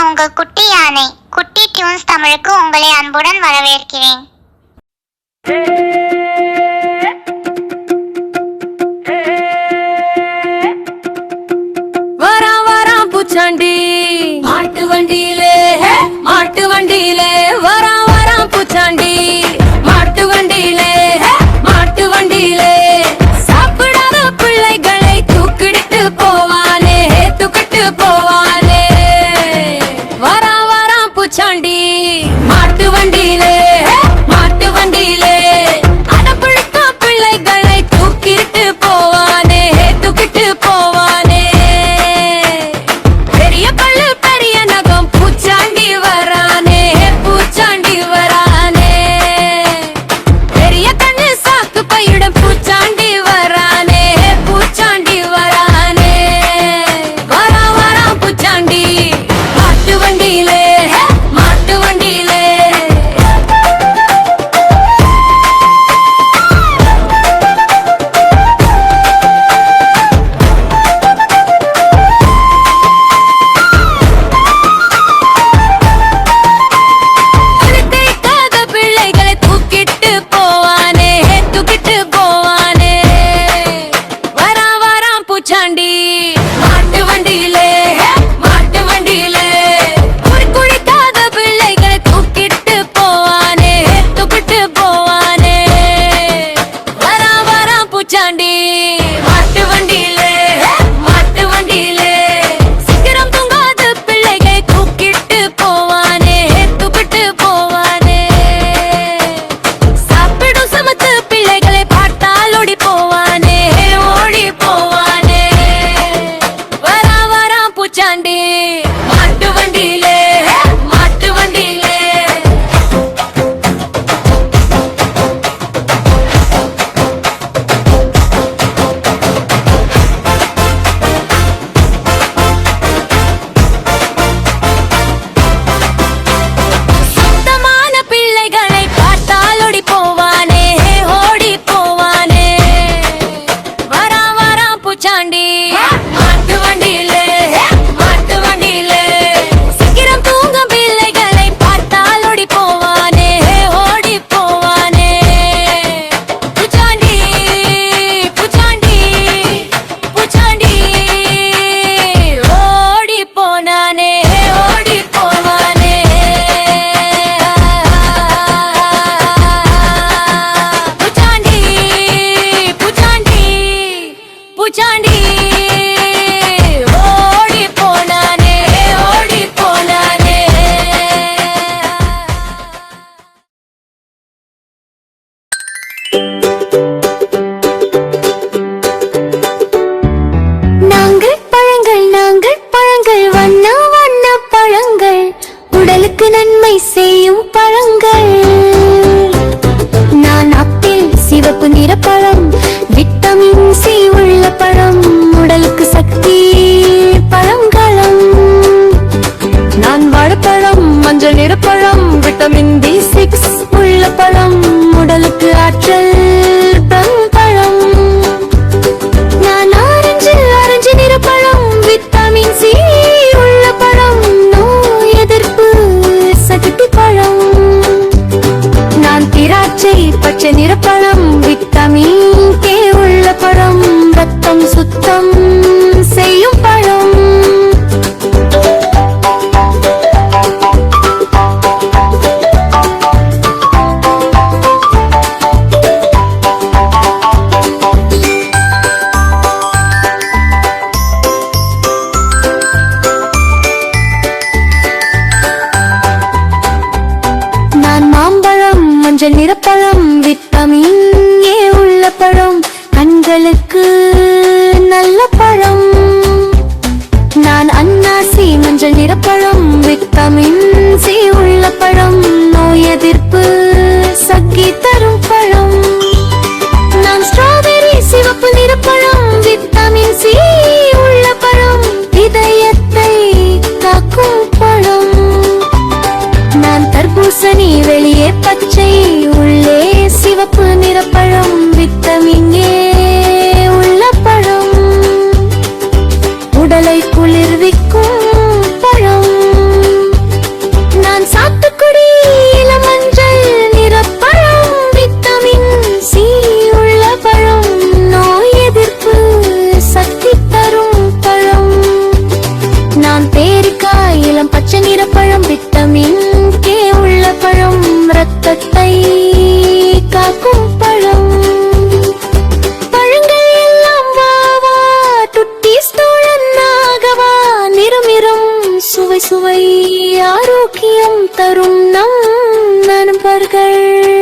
உங்கள் குட்டி யானை. குட்டி டியூன்ஸ் தமிழுக்கு உங்களை அன்புடன் வரவேற்கிறேன். பூச்சாண்டி மாட்டு வண்டியிலே மாட்டு வண்டியிலே வரான் பூச்சாண்டி மாட்டு வண்டியிலே மாட்டு வண்டியிலே சாப்பிடாத பிள்ளைகளை தூக்கிட்டு போவானே தூக்கிட்டு போவானே வரான் பூச்சாண்டி மாட்டு வண்டியிலே மாட்டு வண்டியிலே அடப்பிடித்த பிள்ளைகளை தூக்கிட்டு போவானே தூக்கிட்டு போவானே நன்மை செய்யும் பழங்கள். நான் ஆப்பிள், சிவப்பு நிற பழம், விட்டமின் சி உள்ள பழம், உடலுக்கு சக்தி பழங்களம். நான் வாழைப்பழம், மஞ்சள் நிற பழம், விட்டமின் B6 உள்ள பழம், உடலுக்கு ஆற்றல் பழம். நான் ஆரஞ்சு, ஆரஞ்சு நிற பழம், விட்டமின் சி உள்ள பழம், நோய் எதிர்ப்பு சக்தி பழம். நான் திராட்சை, பச்சை நிற பழம், விட்டமின் கே உள்ள பழம், ரத்தம் சுத்தம் செய்யும் பழம். மஞ்சள் நிறப்பழம், விட்டமின் ஏ உள்ள பழம், கண்களுக்கு நல்ல பழம். நான் அன்னாசி, மஞ்சள் நிறப்பழம், விட்டமின் சி உள்ள பழம், நோய் எதிர்ப்பு சக்தி தரும் பழம். நான் ஸ்ட்ராபெரி, சிவப்பு நிறப்பழம், விட்டமின் சி உள்ள பழம், இதயத்தை காக்கும் பழம். நான் தர்பூசணி, வெளியே பச்சை, உள்ளே சிவப்பு நிறப்பழம், விட்டமின் ஏ உள்ள பழம், உடலை குளிர்விக்கும் பழம். கண்கள்